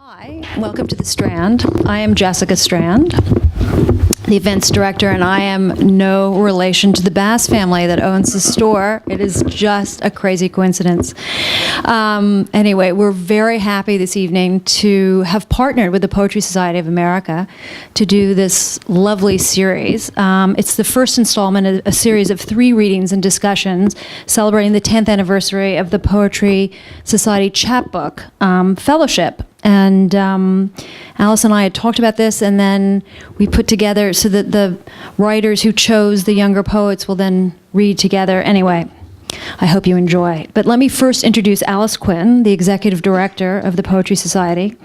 Hi, welcome to the Strand. I am Jessica Strand, the events director, and I am no relation to the Bass family that owns the store. It is just a crazy coincidence. Anyway, we're very happy this evening to have partnered with the Poetry Society of America to do this lovely series. It's the first installment of a series of 3 readings and discussions celebrating the 10th anniversary of the Poetry Society Chapbook Fellowship. And Alice and I had talked about this, and then we put together so that the writers who chose the younger poets will then read together. Anyway, I hope you enjoy. But let me first introduce Alice Quinn, the executive director of the Poetry Society,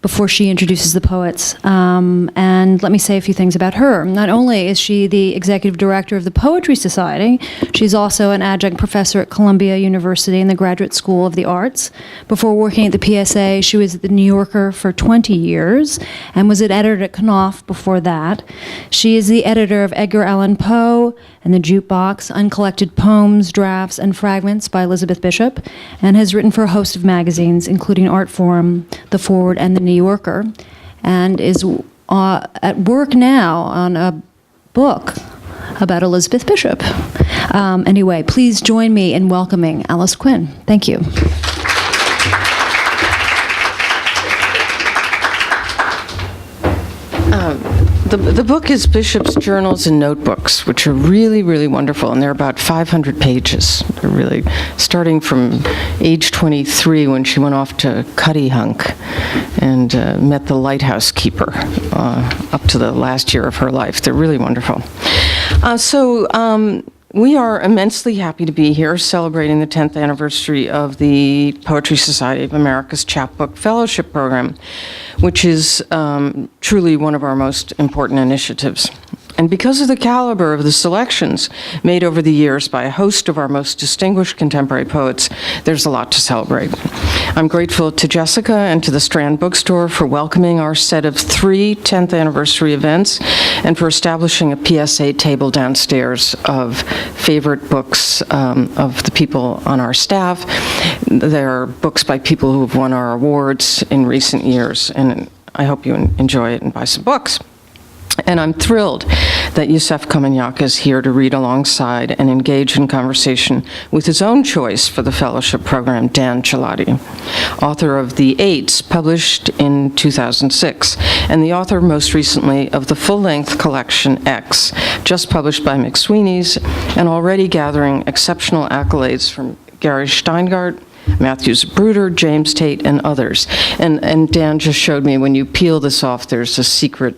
before she introduces the poets. And let me say a few things about her. Not only is she the executive director of the Poetry Society, she's also an adjunct professor at Columbia University in the Graduate School of the Arts. Before working at the PSA, she was at the New Yorker for 20 years and was an editor at Knopf before that. She is the editor of Edgar Allan Poe and the Jukebox, Uncollected Poems, Drafts, and Fragments by Elizabeth Bishop, and has written for a host of magazines, including Artforum, The Forward, and The New Yorker, and is at work now on a book about Elizabeth Bishop. Anyway, please join me in welcoming Alice Quinn. Thank you. The book is Bishop's Journals and Notebooks, which are really, really wonderful, and they're about 500 pages. They're really starting from age 23 when she went off to Cuttyhunk and met the lighthouse keeper up to the last year of her life. They're really wonderful. We are immensely happy to be here celebrating the 10th anniversary of the Poetry Society of America's Chapbook Fellowship Program, which is truly one of our most important initiatives. And because of the caliber of the selections made over the years by a host of our most distinguished contemporary poets, there's a lot to celebrate. I'm grateful to Jessica and to the Strand Bookstore for welcoming our set of 3 10th anniversary events and for establishing a PSA table downstairs of favorite books of the people on our staff. There are books by people who have won our awards in recent years, and I hope you enjoy it and buy some books. And I'm thrilled that Yusef Komunyakaa is here to read alongside and engage in conversation with his own choice for the fellowship program, Dan Chelotti, author of The Eights, published in 2006, and the author most recently of the full-length collection X, just published by McSweeney's, and already gathering exceptional accolades from Gary Steingart, Matthew Zapruder, James Tate, and others. And Dan just showed me when you peel this off, there's a secret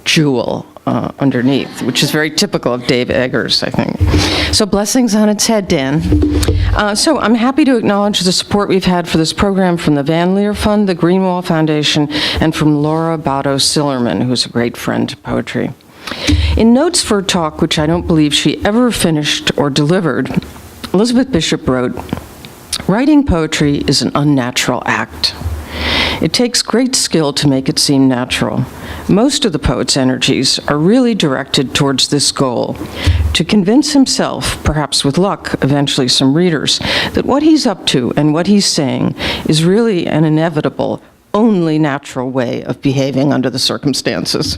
jewel underneath, which is very typical of Dave Eggers, I think. So blessings on its head, Dan. So I'm happy to acknowledge the support we've had for this program from the Van Leer Fund, the Greenwall Foundation, and from Laura Botto-Sillerman, who's a great friend to poetry. In Notes for a Talk, which I don't believe she ever finished or delivered, Elizabeth Bishop wrote, "Writing poetry is an unnatural act. It takes great skill to make it seem natural. Most of the poet's energies are really directed towards this goal, to convince himself, perhaps with luck, eventually some readers, that what he's up to and what he's saying is really an inevitable, only natural way of behaving under the circumstances."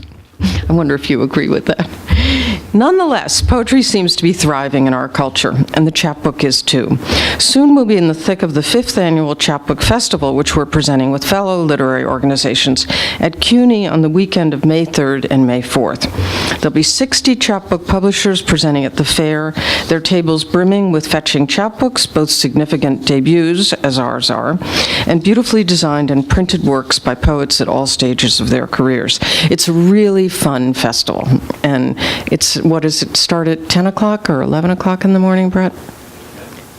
I wonder if you agree with that. Nonetheless, poetry seems to be thriving in our culture, and the chapbook is too. Soon we'll be in the thick of the 5th annual Chapbook Festival, which we're presenting with fellow literary organizations at CUNY on the weekend of May 3rd and May 4th. There'll be 60 chapbook publishers presenting at the fair, their tables brimming with fetching chapbooks, both significant debuts, as ours are, and beautifully designed and printed works by poets at all stages of their careers. It's a really fun festival, and what does it start at 10 o'clock or 11 o'clock in the morning, Brett?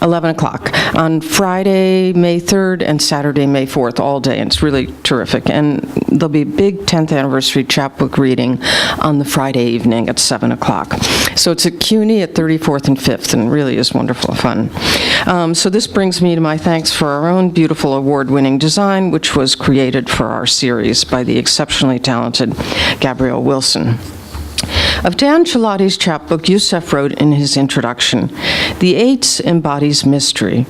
11 o'clock on Friday, May 3rd, and Saturday, May 4th, all day. And it's really terrific. And there'll be a big 10th anniversary chapbook reading on the Friday evening at 7 o'clock. So it's at CUNY at 34th and 5th, and really is wonderful fun. So this brings me to my thanks for our own beautiful award-winning design, which was created for our series by the exceptionally talented Gabrielle Wilson. Of Dan Chelotti's chapbook, Yusef wrote in his introduction, "The Eights embodies mystery.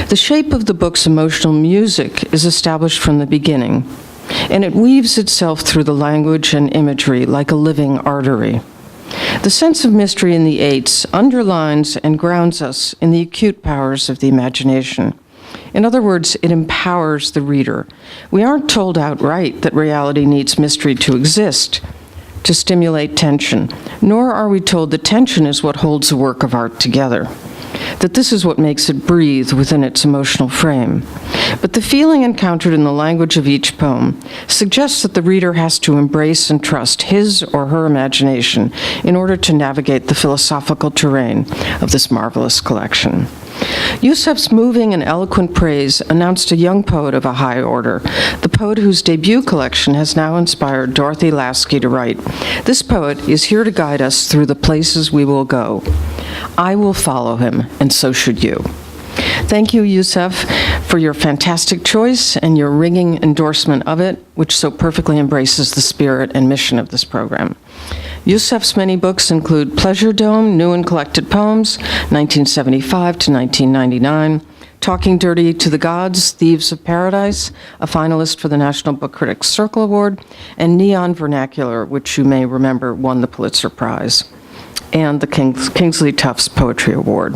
The shape of the book's emotional music is established from the beginning, and it weaves itself through the language and imagery like a living artery. The sense of mystery in the eights underlines and grounds us in the acute powers of the imagination. In other words, it empowers the reader. We aren't told outright that reality needs mystery to exist, to stimulate tension, nor are we told that tension is what holds a work of art together, that this is what makes it breathe within its emotional frame. But the feeling encountered in the language of each poem suggests that the reader has to embrace and trust his or her imagination in order to navigate the philosophical terrain of this marvelous collection. Yusef's moving and eloquent praise announced a young poet of a high order, the poet whose debut collection has now inspired Dorothy Lasky to write, "This poet is here to guide us through the places we will go. I will follow him, and so should you." Thank you, Yusef, for your fantastic choice and your ringing endorsement of it, which so perfectly embraces the spirit and mission of this program. Yusef's many books include Pleasure Dome, New and Collected Poems, 1975 to 1999, Talking Dirty to the Gods, Thieves of Paradise, a finalist for the National Book Critics Circle Award, and Neon Vernacular, which you may remember won the Pulitzer Prize, and the Kingsley Tufts Poetry Award.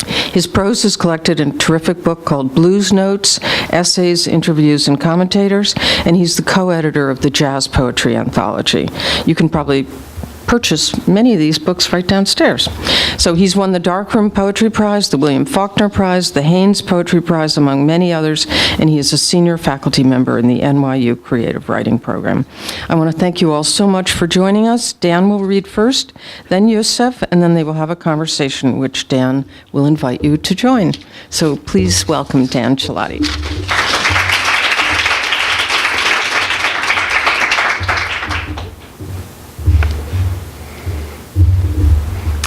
His prose is collected in a terrific book called Blues Notes, Essays, Interviews, and Commentators, and he's the co-editor of the Jazz Poetry Anthology. You can probably purchase many of these books right downstairs. So he's won the Darkroom Poetry Prize, the William Faulkner Prize, the Haynes Poetry Prize, among many others, and he is a senior faculty member in the NYU Creative Writing Program. I want to thank you all so much for joining us. Dan will read first, then Yusef, and then they will have a conversation which Dan will invite you to join. So please welcome Dan Chelotti.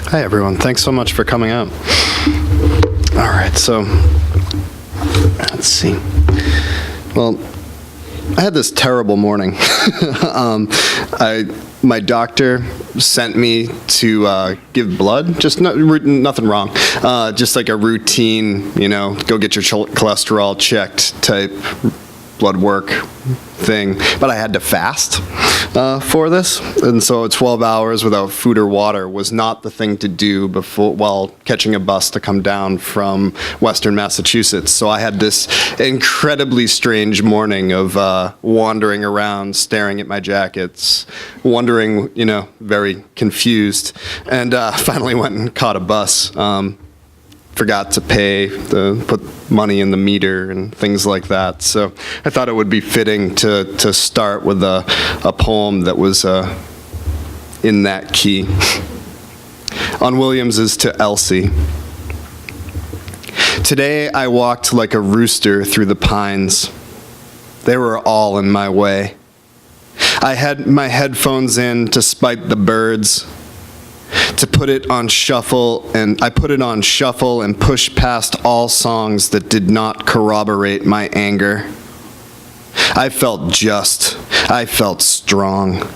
Hi, everyone. Thanks so much for coming out. All right, so let's see. Well, I had this terrible morning. My doctor sent me to give blood, just nothing wrong, just like a routine, go get your cholesterol checked type blood work thing, but I had to fast for this, and so 12 hours without food or water was not the thing to do while catching a bus to come down from Western Massachusetts. So I had this incredibly strange morning of wandering around, staring at my jackets, wondering, very confused, and finally went and caught a bus. Forgot to put money in the meter and things like that. So I thought it would be fitting to start with a poem that was in that key. On Williams's To Elsie. Today I walked like a rooster through the pines. They were all in my way. I had my headphones in to spite the birds, to put it on shuffle, and I put it on shuffle and pushed past all songs that did not corroborate my anger. I felt just. I felt strong.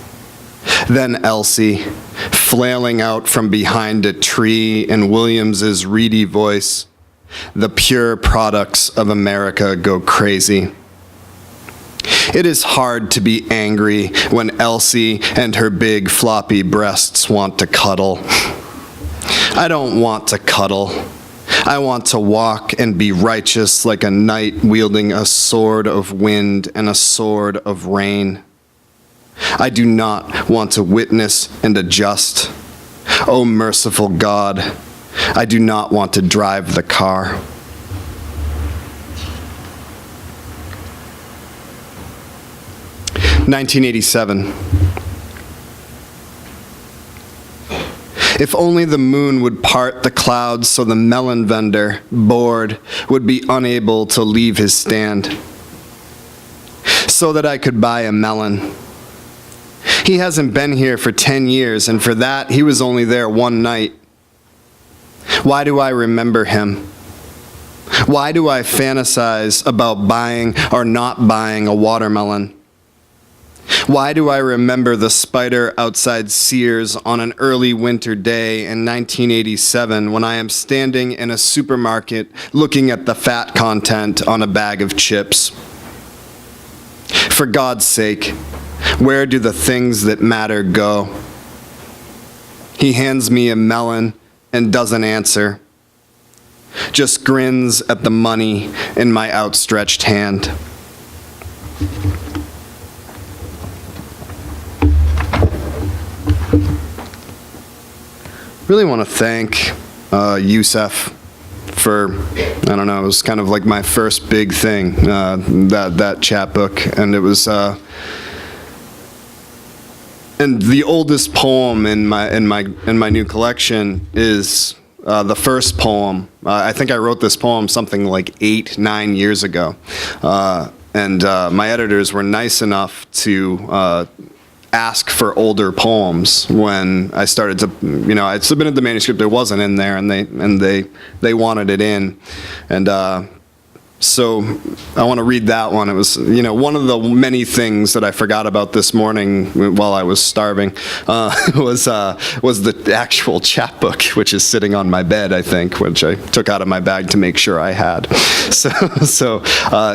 Then Elsie, flailing out from behind a tree in Williams's reedy voice, "The pure products of America go crazy." It is hard to be angry when Elsie and her big floppy breasts want to cuddle. I don't want to cuddle. I want to walk and be righteous like a knight wielding a sword of wind and a sword of rain. I do not want to witness and adjust. Oh, merciful God, I do not want to drive the car. (1987). If only the moon would part the clouds so the melon vendor, bored, would be unable to leave his stand. So that I could buy a melon. He hasn't been here for 10 years, and for that, he was only there one night. Why do I remember him? Why do I fantasize about buying or not buying a watermelon? Why do I remember the spider outside Sears on an early winter day in 1987 when I am standing in a supermarket looking at the fat content on a bag of chips? For God's sake, where do the things that matter go? He hands me a melon and doesn't answer, just grins at the money in my outstretched hand. Really want to thank Yusef for, I don't know, it was kind of like my first big thing, that chapbook, and it was, and the oldest poem in my new collection is the first poem. I think I wrote this poem something like 9 years ago, and my editors were nice enough to ask for older poems when I started to, I submitted the manuscript, it wasn't in there, and they wanted it in, and so I want to read that one. It was, one of the many things that I forgot about this morning while I was starving was the actual chapbook, which is sitting on my bed, I think, which I took out of my bag to make sure I had. So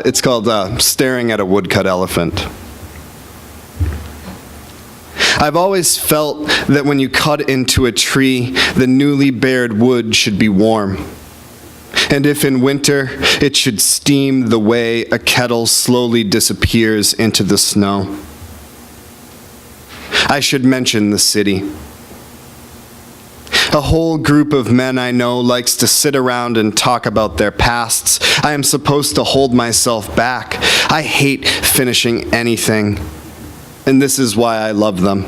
it's called Staring at a Woodcut Elephant. I've always felt that when you cut into a tree, the newly bared wood should be warm. And if in winter, it should steam the way a kettle slowly disappears into the snow. I should mention the city. A whole group of men I know likes to sit around and talk about their pasts. I am supposed to hold myself back. I hate finishing anything. And this is why I love them.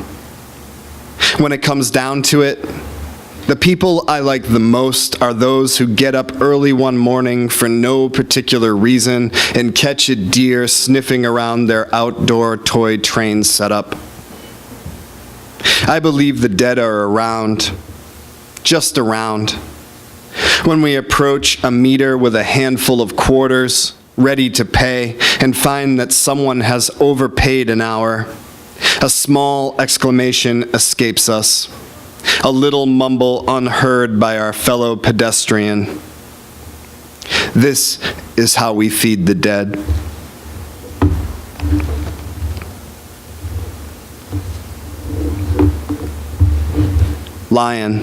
When it comes down to it, the people I like the most are those who get up early one morning for no particular reason and catch a deer sniffing around their outdoor toy train setup. I believe the dead are around, just around. When we approach a meter with a handful of quarters, ready to pay, and find that someone has overpaid an hour, a small exclamation escapes us, a little mumble unheard by our fellow pedestrian. This is how we feed the dead. Lion.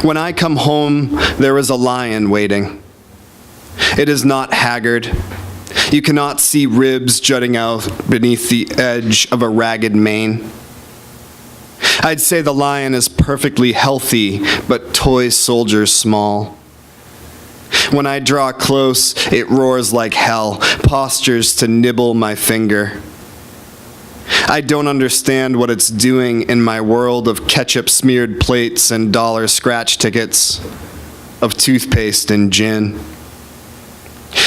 When I come home, there is a lion waiting. It is not haggard. You cannot see ribs jutting out beneath the edge of a ragged mane. I'd say the lion is perfectly healthy, but toy soldier small. When I draw close, it roars like hell, postures to nibble my finger. I don't understand what it's doing in my world of ketchup-smeared plates and dollar scratch tickets, of toothpaste and gin.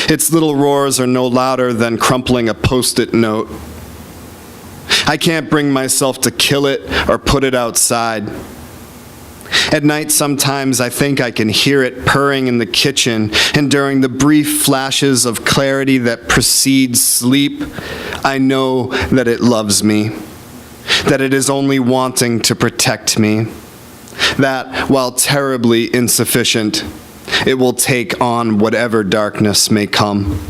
Its little roars are no louder than crumpling a Post-it note. I can't bring myself to kill it or put it outside. At night, sometimes I think I can hear it purring in the kitchen, and during the brief flashes of clarity that precedes sleep, I know that it loves me, that it is only wanting to protect me, that, while terribly insufficient, it will take on whatever darkness may come.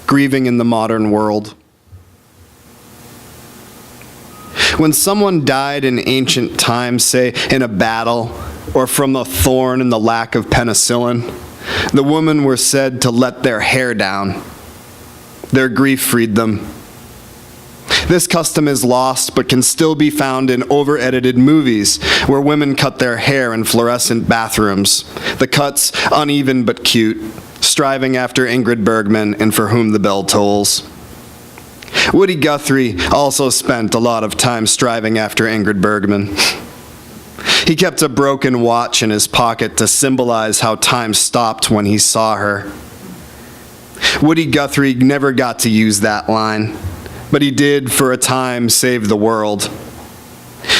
Grieving in the modern world. When someone died in ancient times, say in a battle or from a thorn in the lack of penicillin, the women were said to let their hair down. Their grief freed them. This custom is lost, but can still be found in over-edited movies where women cut their hair in fluorescent bathrooms. The cuts uneven but cute, striving after Ingrid Bergman and For Whom the Bell Tolls. Woody Guthrie also spent a lot of time striving after Ingrid Bergman. He kept a broken watch in his pocket to symbolize how time stopped when he saw her. Woody Guthrie never got to use that line, but he did, for a time, save the world.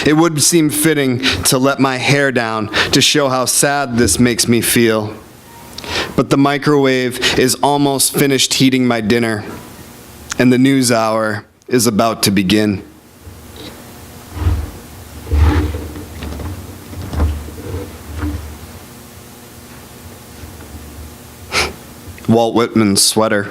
It would seem fitting to let my hair down to show how sad this makes me feel. But the microwave is almost finished heating my dinner, and the news hour is about to begin. Walt Whitman's sweater.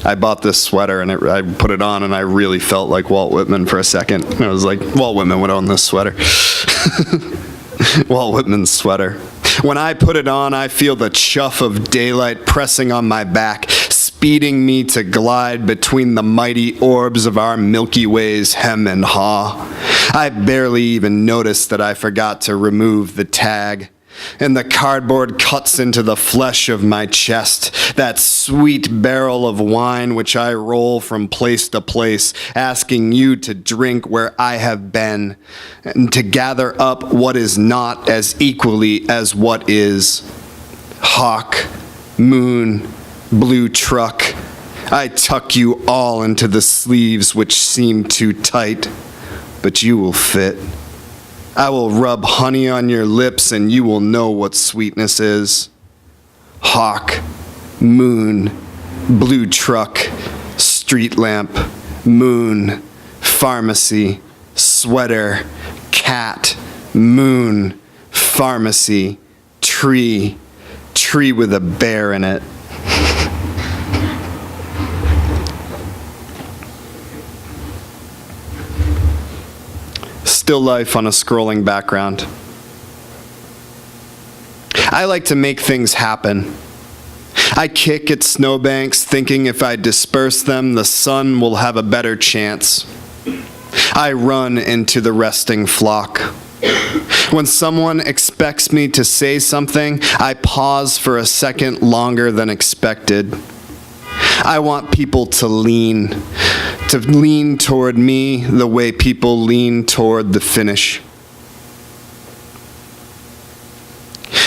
I bought this sweater and I put it on and I really felt like Walt Whitman for a second. I was like, Walt Whitman would own this sweater. Walt Whitman's sweater. When I put it on, I feel the chuff of daylight pressing on my back, speeding me to glide between the mighty orbs of our Milky Way's hem and haw. I barely even noticed that I forgot to remove the tag. And the cardboard cuts into the flesh of my chest, that sweet barrel of wine which I roll from place to place, asking you to drink where I have been, and to gather up what is not as equally as what is. Hawk, moon, blue truck, I tuck you all into the sleeves which seem too tight, but you will fit. I will rub honey on your lips and you will know what sweetness is. Hawk, moon, blue truck, street lamp, moon, pharmacy, sweater, cat, moon, pharmacy, tree, tree with a bear in it. Still life on a scrolling background. I like to make things happen. I kick at snowbanks thinking if I disperse them, the sun will have a better chance. I run into the resting flock. When someone expects me to say something, I pause for a second longer than expected. I want people to lean toward me the way people lean toward the finish.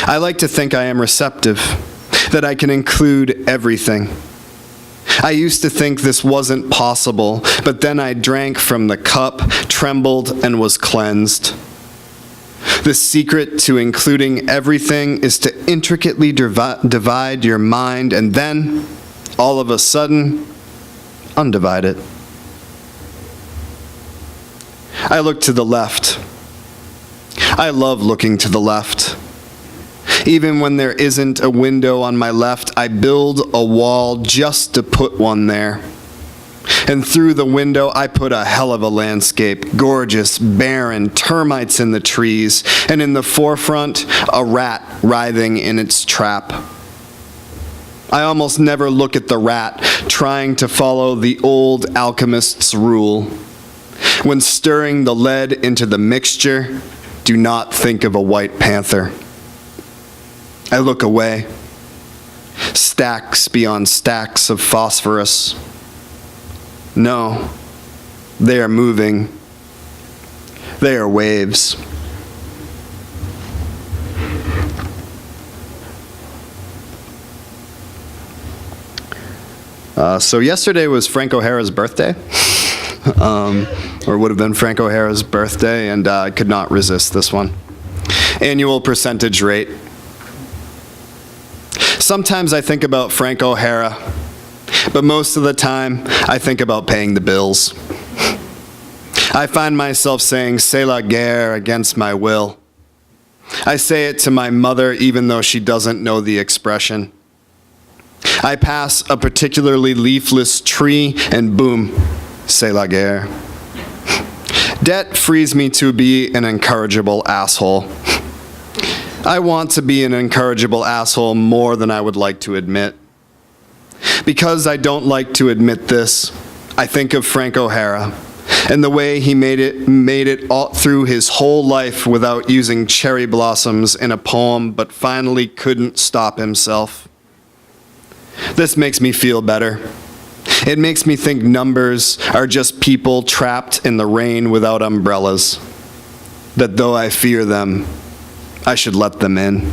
I like to think I am receptive, that I can include everything. I used to think this wasn't possible, but then I drank from the cup, trembled, and was cleansed. The secret to including everything is to intricately divide your mind and then, all of a sudden, undivide it. I look to the left. I love looking to the left. Even when there isn't a window on my left, I build a wall just to put one there. And through the window, I put a hell of a landscape, gorgeous, barren, termites in the trees, and in the forefront, a rat writhing in its trap. I almost never look at the rat, trying to follow the old alchemist's rule. When stirring the lead into the mixture, do not think of a white panther. I look away. Stacks beyond stacks of phosphorus. No, they are moving. They are waves. So yesterday was Frank O'Hara's birthday, or would have been Frank O'Hara's birthday, and I could not resist this one. Annual percentage rate. Sometimes I think about Frank O'Hara, but most of the time I think about paying the bills. I find myself saying "c'est la guerre" against my will. I say it to my mother even though she doesn't know the expression. I pass a particularly leafless tree and boom, c'est la guerre. Debt frees me to be an incorrigible asshole. I want to be an incorrigible asshole more than I would like to admit. Because I don't like to admit this, I think of Frank O'Hara and the way he made it all through his whole life without using cherry blossoms in a poem, but finally couldn't stop himself. This makes me feel better. It makes me think numbers are just people trapped in the rain without umbrellas. That though I fear them, I should let them in.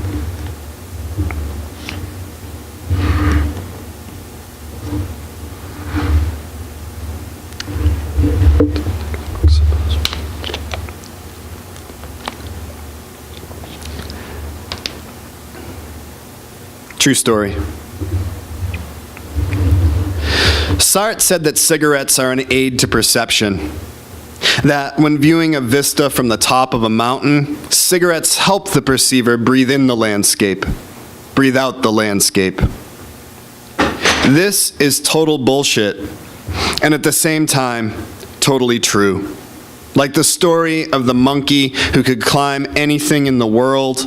True story. Sartre said that cigarettes are an aid to perception. That when viewing a vista from the top of a mountain, cigarettes help the perceiver breathe in the landscape, breathe out the landscape. This is total bullshit, and at the same time, totally true. Like the story of the monkey who could climb anything in the world,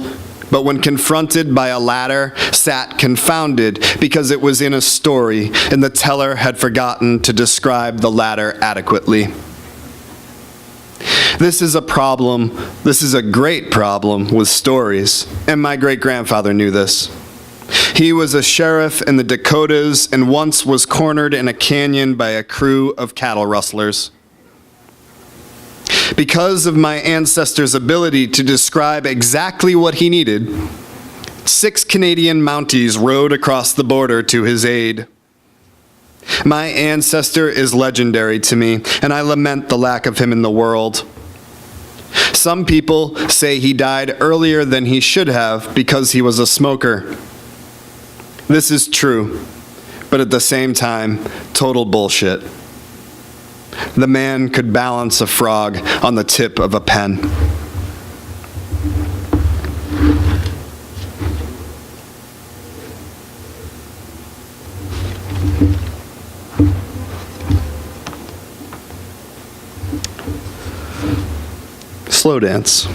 but when confronted by a ladder, sat confounded because it was in a story and the teller had forgotten to describe the ladder adequately. This is a problem, this is a great problem with stories, and my great-grandfather knew this. He was a sheriff in the Dakotas and once was cornered in a canyon by a crew of cattle rustlers. Because of my ancestor's ability to describe exactly what he needed, 6 Canadian Mounties rode across the border to his aid. My ancestor is legendary to me, and I lament the lack of him in the world. Some people say he died earlier than he should have because he was a smoker. This is true, but at the same time, total bullshit. The man could balance a frog on the tip of a pen. Slow dance.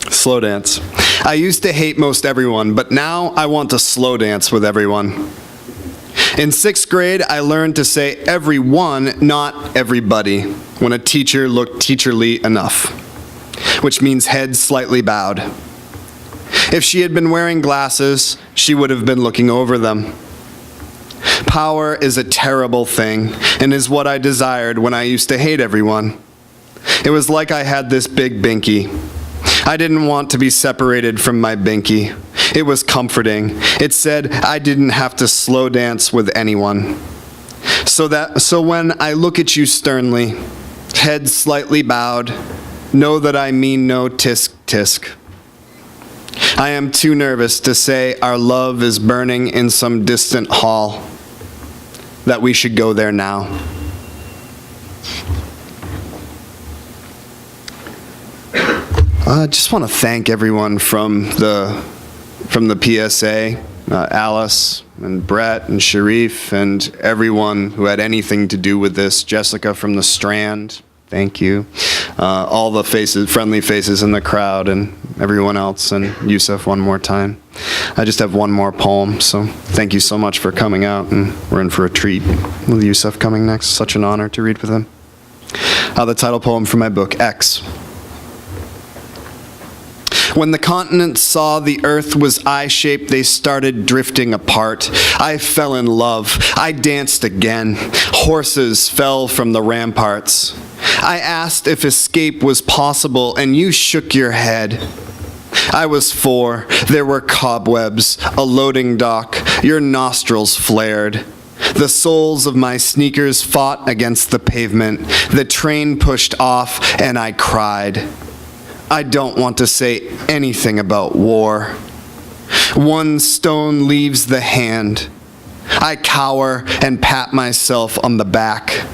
Slow dance. I used to hate most everyone, but now I want to slow dance with everyone. In 6th grade, I learned to say everyone, not everybody, when a teacher looked teacherly enough, which means head slightly bowed. If she had been wearing glasses, she would have been looking over them. Power is a terrible thing, and is what I desired when I used to hate everyone. It was like I had this big binky. I didn't want to be separated from my binky. It was comforting. It said I didn't have to slow dance with anyone. So when I look at you sternly, head slightly bowed, know that I mean no tisk tisk. I am too nervous to say our love is burning in some distant hall, that we should go there now. I just want to thank everyone from the PSA, Alice and Brett and Sharif and everyone who had anything to do with this. Jessica from the Strand, thank you. All the faces, friendly faces in the crowd and everyone else, and Yusef one more time. I just have one more poem, so thank you so much for coming out, and we're in for a treat with Yusef coming next. Such an honor to read with him. The title poem from my book, X. When the continents saw the earth was eye-shaped, they started drifting apart. I fell in love. I danced again. Horses fell from the ramparts. I asked if escape was possible, and you shook your head. I was 4. There were cobwebs, a loading dock. Your nostrils flared. The soles of my sneakers fought against the pavement. The train pushed off, and I cried. I don't want to say anything about war. One stone leaves the hand. I cower and pat myself on the back.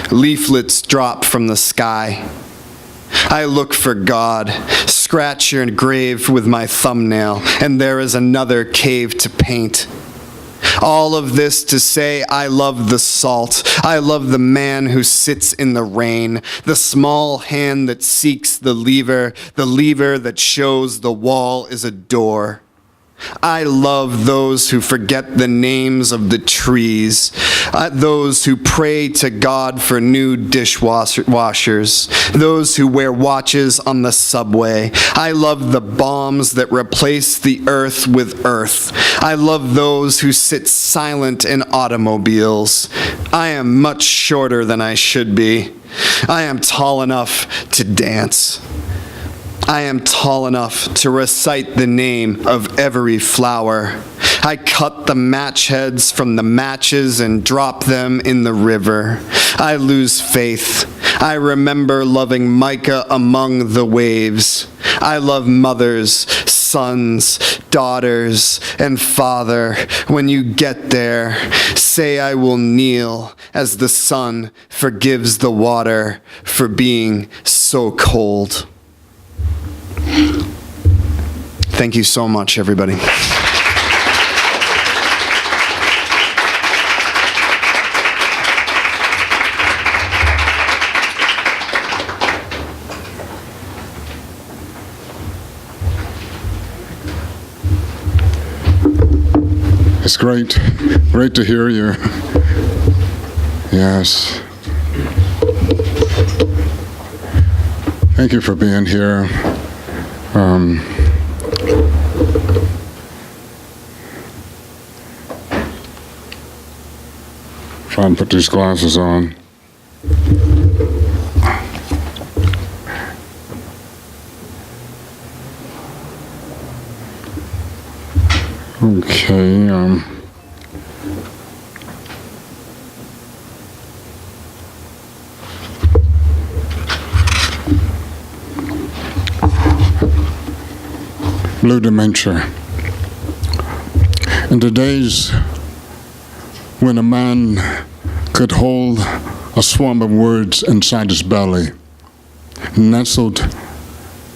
Leaflets drop from the sky. I look for God, scratch your grave with my thumbnail, and there is another cave to paint. All of this to say I love the salt. I love the man who sits in the rain, the small hand that seeks the lever that shows the wall is a door. I love those who forget the names of the trees, those who pray to God for new dishwashers, those who wear watches on the subway. I love the bombs that replace the earth with earth. I love those who sit silent in automobiles. I am much shorter than I should be. I am tall enough to dance. I am tall enough to recite the name of every flower. I cut the match heads from the matches and drop them in the river. I lose faith. I remember loving mica among the waves. I love mothers, sons, daughters, and father. When you get there, say I will kneel as the sun forgives the water for being so cold. Thank you so much, everybody. It's great to hear you. Yes. Thank you for being here. Try and put these glasses on. Okay, blue dementia. In the days when a man could hold a swarm of words inside his belly, nestled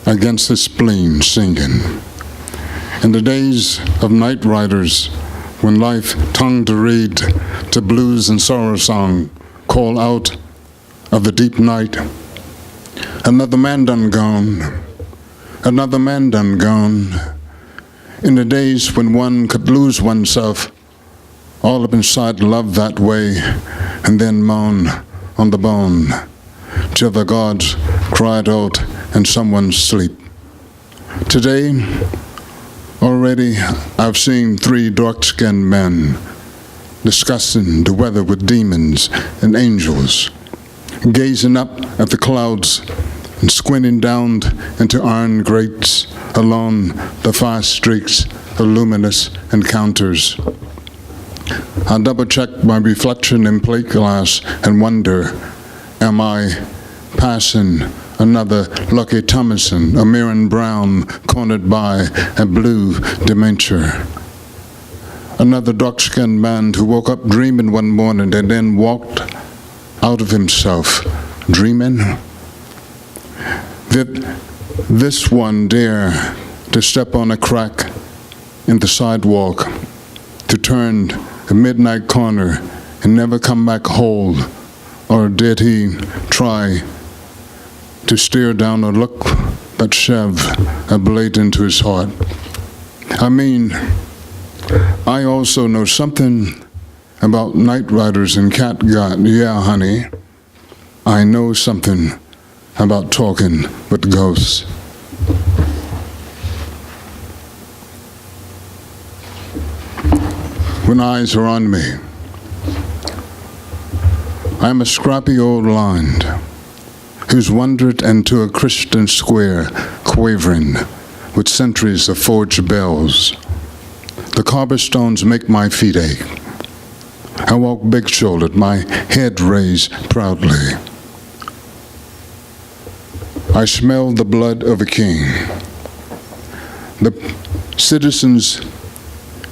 against his spleen, singing. In the days of night riders, when life tongued to read to blues and sorrow song, call out of the deep night, another man done gone, another man done gone. In the days when one could lose oneself all up inside love that way, and then moan on the bone, till the gods cried out in someone's sleep. Today, already I've seen 3 dark-skinned men discussing the weather with demons and angels, gazing up at the clouds and squinting down into iron grates along the fast streaks of luminous encounters. I double-check my reflection in plate glass and wonder, am I passing another Lucky Thomason, a Mirren Brown cornered by a blue dementia? Another dark-skinned man who woke up dreaming one morning and then walked out of himself, dreaming? Did this one dare to step on a crack in the sidewalk, to turn a midnight corner and never come back whole? Or did he try to stare down a look that shoved a blade into his heart? I mean, I also know something about night riders and catgut. Yeah, honey, I know something about talking with ghosts. When eyes are on me, I'm a scrappy old land who's wandered into a Christian square, quavering with centuries of forged bells. The cobblestones make my feet ache. I walk big-shouldered, my head raised proudly. I smell the blood of a king. The citizens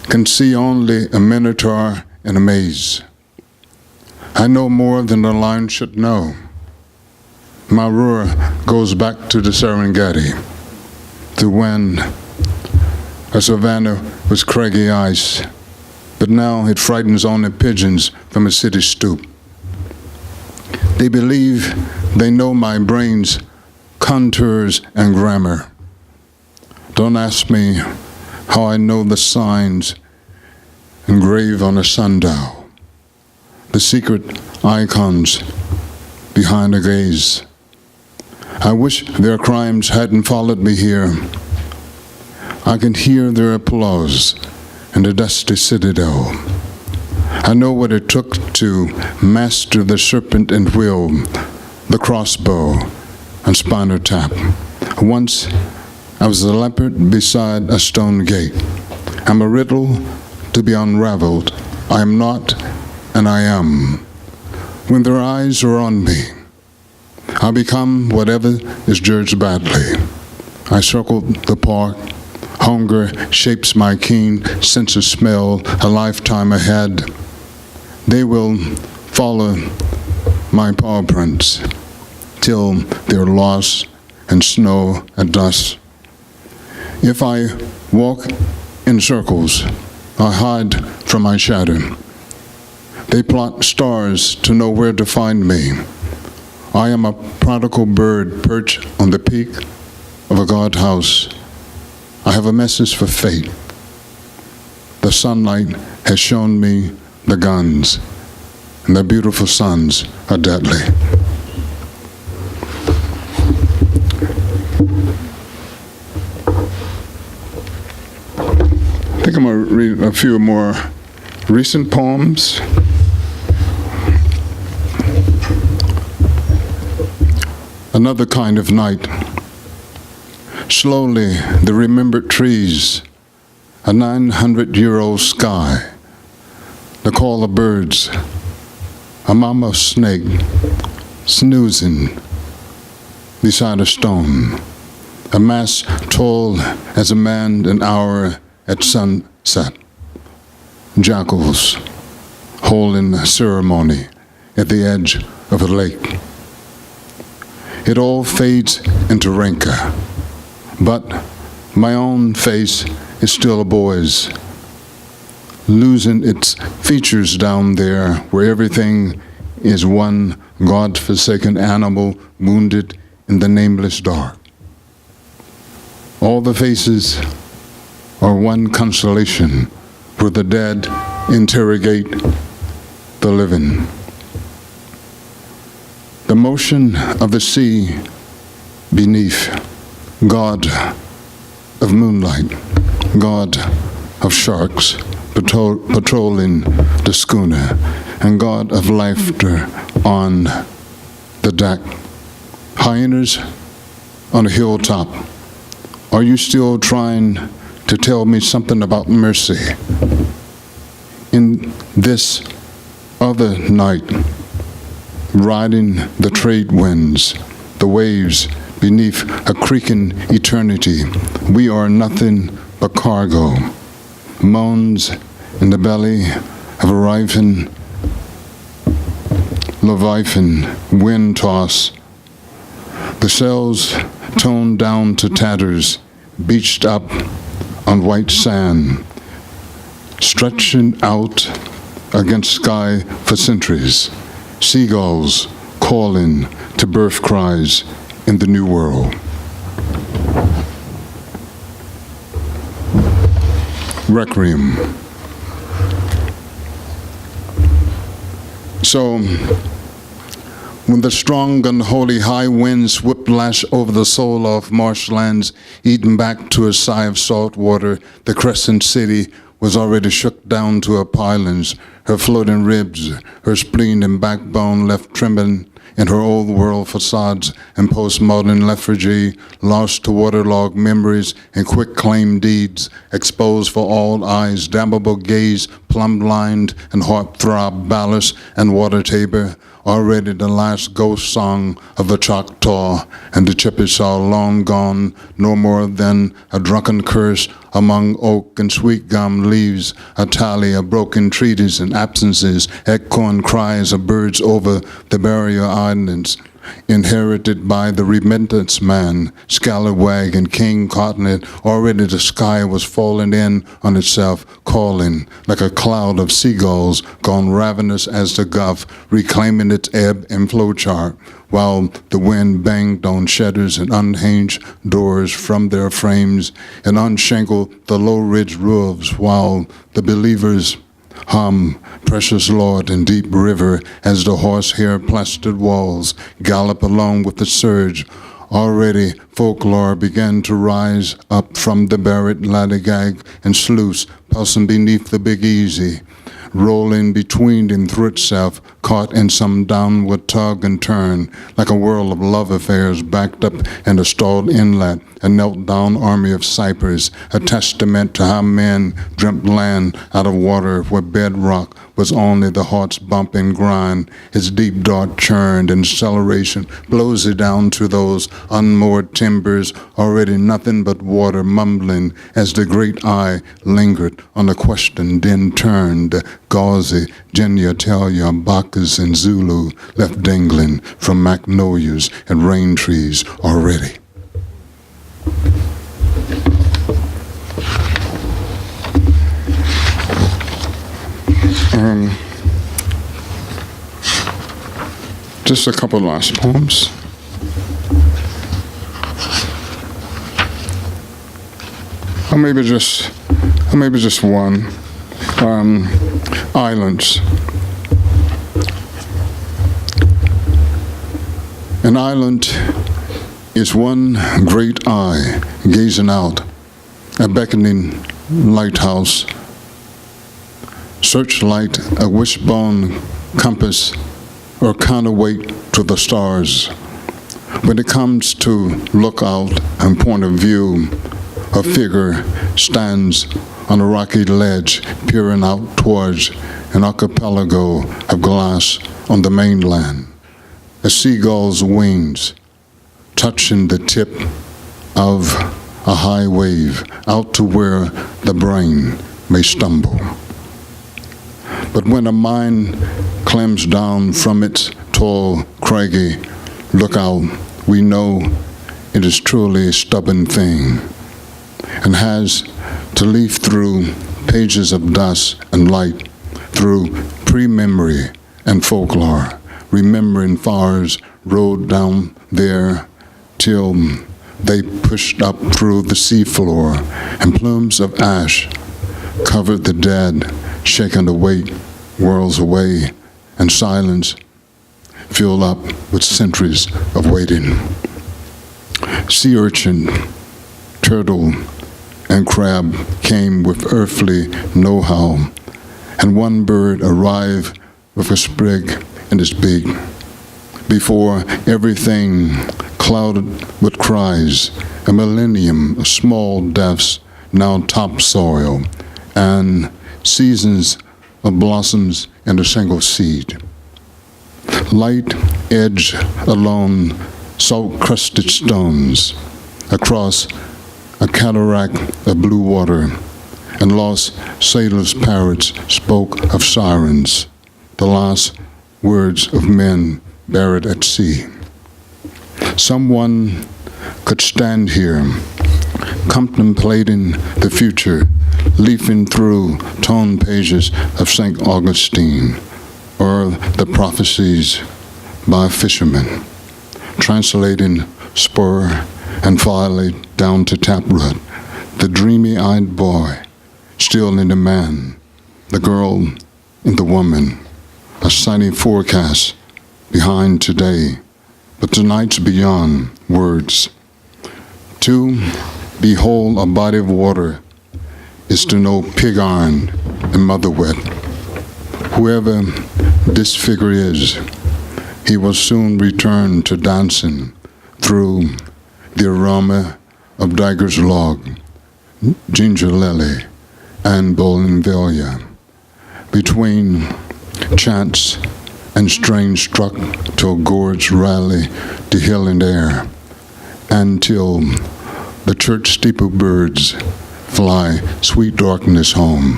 can see only a minotaur in a maze. I know more than the line should know. My roar goes back to the Serengeti, to when a savanna was craggy ice, but now it frightens only pigeons from a city stoop. They believe they know my brain's contours and grammar. Don't ask me how I know the signs engraved on a sundial, the secret icons behind a gaze. I wish their crimes hadn't followed me here. I can hear their applause in the dusty citadel. I know what it took to master the serpent and wheel, the crossbow and spinal tap. Once I was a leopard beside a stone gate. I'm a riddle to be unraveled. I am not, and I am. When their eyes are on me, I become whatever is judged badly. I circled the park. Hunger shapes my keen sense of smell, a lifetime ahead. They will follow my paw prints till they're lost in snow and dust. If I walk in circles, I hide from my shadow. They plot stars to know where to find me. I am a prodigal bird perched on the peak of a guardhouse. I have a message for fate. The sunlight has shown me the guns, and the beautiful suns are deadly. I think I'm going to read a few more recent poems. Another kind of night. Slowly, the remembered trees, a 900-year-old sky, the call of birds, a mama snake snoozing beside a stone, a mass tall as a man an hour at sunset, jackals holding a ceremony at the edge of a lake. It all fades into rancor, but my own face is still a boy's, losing its features down there where everything is one God-forsaken animal wounded in the nameless dark. All the faces are one constellation where the dead interrogate the living. The motion of the sea beneath, God of moonlight, God of sharks patrolling the schooner, and God of laughter on the deck. Hyenas on a hilltop, are you still trying to tell me something about mercy? In this other night, riding the trade winds, the waves beneath a creaking eternity, we are nothing but cargo. Moans in the belly of a rifling Leviathan wind toss. The sails toned down to tatters, beached up on white sand, stretching out against sky for centuries. Seagulls calling to birth cries in the new world. Requiem. So, when the strong and holy high winds whiplash over the soul of marshlands, eaten back to a sigh of salt water, the crescent city was already shook down to her pylons, her floating ribs, her spleen and backbone left trembling in her old world facades and postmodern lethargy, lost to waterlogged memories and quick claim deeds, exposed for all eyes, damnable gaze, plumb-blind and heart-throb ballast and water tabor, already the last ghost song of the Choctaw and the Chippewa long gone, no more than a drunken curse among oak and sweet gum leaves, a tally of broken treaties and absences, echoing cries of birds over the barrier islands, inherited by the remittance man, scallywag and king continent. Already the sky was falling in on itself, calling like a cloud of seagulls gone ravenous as the Gulf, reclaiming its ebb and flow chart, while the wind banged on shutters and unhinged doors from their frames and unshankled the low-ridged roofs, while the believers hum, precious Lord, in deep river as the horsehair plastered walls gallop along with the surge. Already folklore began to rise up from the buried Ladygag and sluice, pulsing beneath the Big Easy, rolling between and through itself, caught in some downward tug and turn, like a whirl of love affairs backed up in a stalled inlet, a knelt-down army of cypress, a testament to how men dreamt land out of water where bedrock was only the heart's bump and grind. Its deep dart churned and acceleration blows it down to those unmoored timbers, already nothing but water mumbling as the great eye lingered on a question, then turned. Gauzy, genitalia, Bacchus, and Zulu left dangling from magnolias and rain trees already. Just a couple last poems. Or maybe just one. Islands. An island is one great eye gazing out, a beckoning lighthouse, searchlight, a wishbone compass, or counterweight to the stars. When it comes to lookout and point of view, a figure stands on a rocky ledge, peering out towards an archipelago of glass on the mainland. A seagull's wings touching the tip of a high wave out to where the brain may stumble. But when a mind climbs down from its tall, craggy lookout, we know it is truly a stubborn thing and has to leaf through pages of dust and light, through pre-memory and folklore, remembering fires rode down there till they pushed up through the seafloor, and plumes of ash covered the dead, shaken the weight whirls away, and silence filled up with centuries of waiting. Sea urchin, turtle, and crab came with earthly know-how, and one bird arrived with a sprig in its beak. Before everything clouded with cries, a millennium of small deaths, now topsoil, and seasons of blossoms and a single seed. Light edge along salt-crusted stones, across a cataract of blue water, and lost sailors' parrots spoke of sirens, the last words of men buried at sea. Someone could stand here, contemplating the future, leafing through torn pages of St. Augustine, or the prophecies by a fisherman, translating spur and folly down to taproot, the dreamy-eyed boy still in the man, the girl in the woman, a sunny forecast behind today, but tonight's beyond words. To behold a body of water is to know pig iron and mother wet. Whoever this figure is, he will soon return to dancing through the aroma of Diger's log, ginger lily, and bougainvillea, between chants and strains struck till gourds rally the hill and air, until the church steeple birds fly sweet darkness home.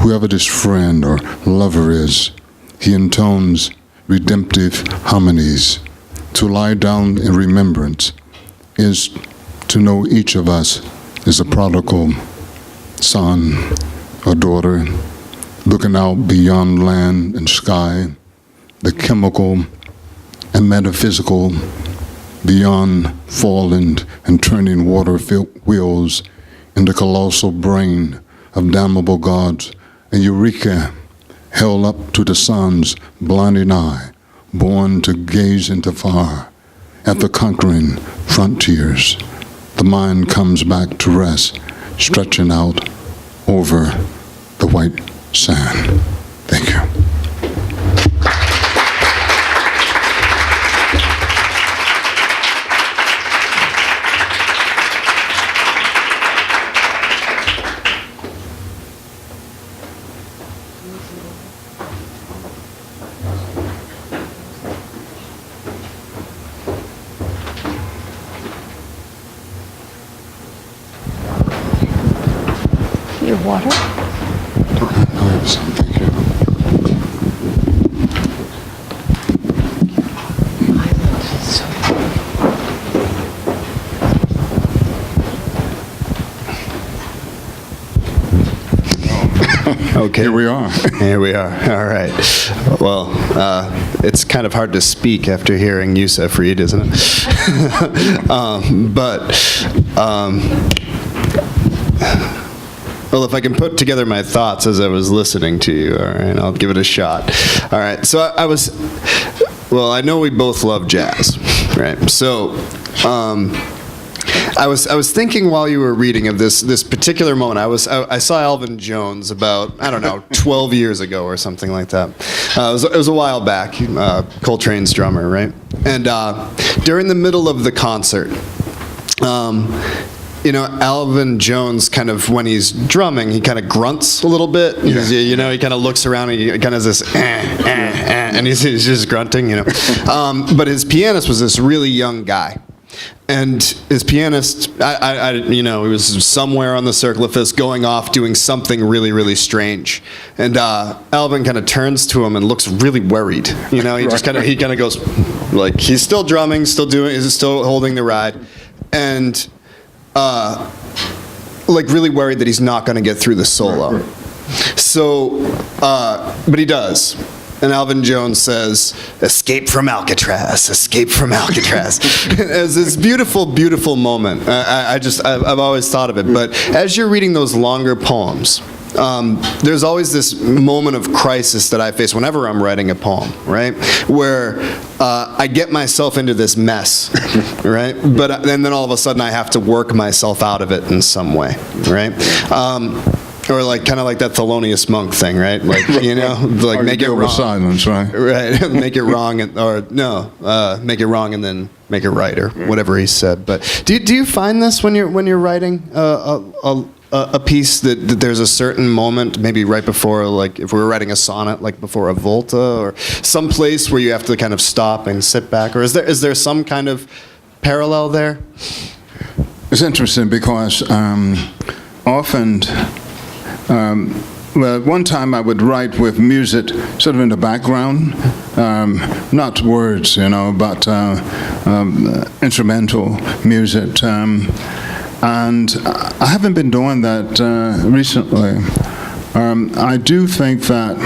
Whoever this friend or lover is, he intones redemptive harmonies. To lie down in remembrance is to know each of us is a prodigal son or daughter, looking out beyond land and sky, the chemical and metaphysical, beyond falling and turning water-filled wheels in the colossal brain of damnable gods, and Eureka held up to the sun's blinding eye, born to gaze into fire. After conquering frontiers, the mind comes back to rest, stretching out over the white sand. Thank you. Your water? Thank you. Okay. Here we are. Here we are. All right. Well, it's kind of hard to speak after hearing Yusef read, isn't it? Well, if I can put together my thoughts as I was listening to you, all right, I'll give it a shot. All right. So I know we both love jazz, right? So, I was thinking while you were reading of this particular moment. I saw Elvin Jones about, I don't know, 12 years ago or something like that. It was a while back. Coltrane's drummer, right? And during the middle of the concert, Elvin Jones kind of, when he's drumming, he kind of grunts a little bit. Yeah. He kind of looks around and he kind of has this, and he's just grunting, But his pianist was this really young guy. And his pianist, he was somewhere on the Circle of Fists going off doing something really, really strange. And Alvin kind of turns to him and looks really worried. He just kind of goes, like, he's still drumming, still holding the ride. And really worried that he's not going to get through the solo. So, but he does. And Elvin Jones says, "Escape from Alcatraz, escape from Alcatraz." It's this beautiful, beautiful moment. I've always thought of it. But as you're reading those longer poems, there's always this moment of crisis that I face whenever I'm writing a poem, right? Where I get myself into this mess, right? But then all of a sudden I have to work myself out of it in some way, right? Or kind of like that Thelonious Monk thing, right? Like, make it wrong. Silence, right? Right, make it wrong, make it wrong and then make it right, or whatever he said. But do you find this when you're writing a piece that there's a certain moment, maybe right before, like if we were writing a sonnet, like before a volta, or some place where you have to kind of stop and sit back, or is there some kind of parallel there? It's interesting because often. Well, one time I would write with music sort of in the background, not words, but instrumental music. And I haven't been doing that recently. I do think that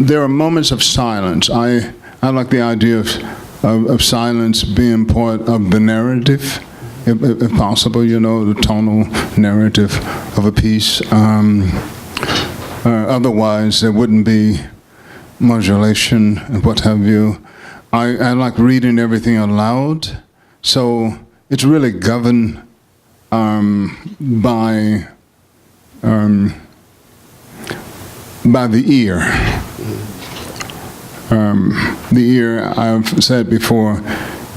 there are moments of silence. I like the idea of silence being part of the narrative. If possible, the tonal narrative of a piece. Otherwise, there wouldn't be modulation and what have you. I like reading everything aloud, so it's really governed by the ear. The ear, I've said before,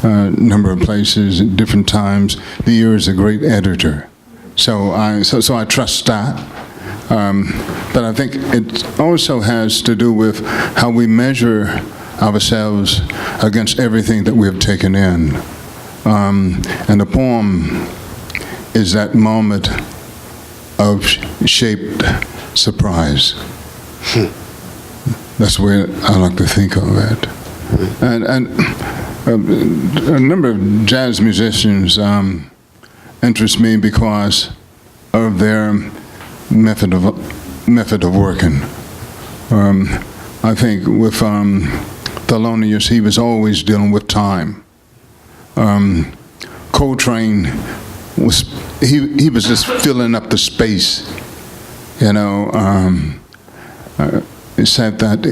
a number of places, at different times, the ear is a great editor. So I trust that. But I think it also has to do with how we measure ourselves against everything that we have taken in. And the poem is that moment of shaped surprise. That's the way I like to think of it. And a number of jazz musicians interest me because of their method of working. I think with Thelonious, he was always dealing with time. Coltrane was he was just filling up the space. It said that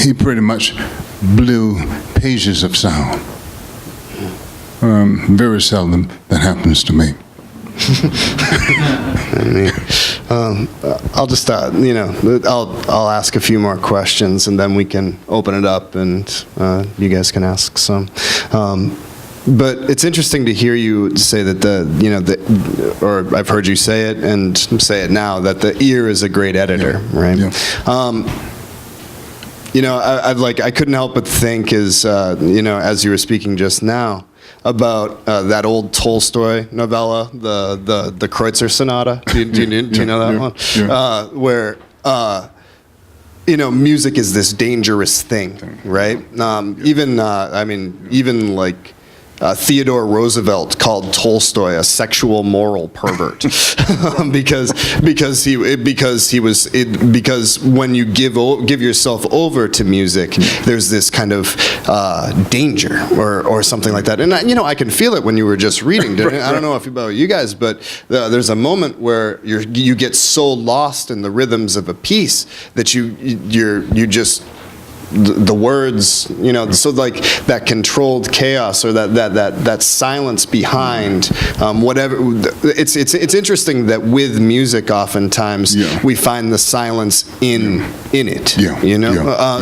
he pretty much blew pages of sound. Very seldom that happens to me. I'll just, I'll ask a few more questions, and then we can open it up, and you guys can ask some. But it's interesting to hear you say that or I've heard you say it and say it now, that the ear is a great editor, right? Yeah. I couldn't help but think as you were speaking just now, about that old Tolstoy novella, the Kreutzer Sonata. Do you know that one? Yeah. Where music is this dangerous thing, right? Even like Theodore Roosevelt called Tolstoy a sexual moral pervert because when you give yourself over to music, there's this kind of danger or something like that. And I can feel it when you were just reading. I don't know about you guys, but there's a moment where you get so lost in the rhythms of a piece that you just the words, so like that controlled chaos or that silence behind whatever. It's interesting that with music, oftentimes we find the silence in it.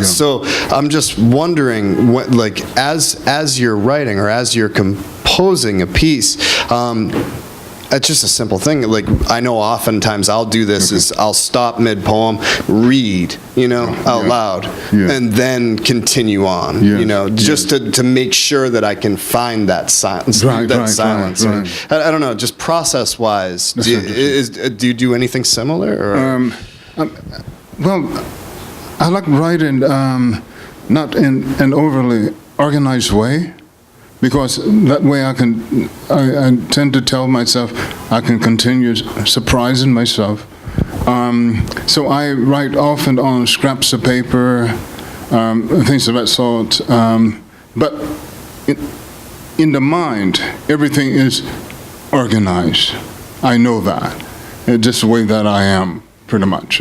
So I'm just wondering, what, like as you're writing or as you're composing a piece. It's just a simple thing. Like, I know oftentimes I'll do this is I'll stop mid-poem, read, out loud, and then continue on, just to make sure that I can find that silence. Right. I don't know, just process-wise, do you do anything similar? Or? Well, I like writing not in an overly organized way, because that way I tend to tell myself I can continue surprising myself. So I write often on scraps of paper, things of that sort. But in the mind, everything is organized. I know that. It's just the way that I am, pretty much,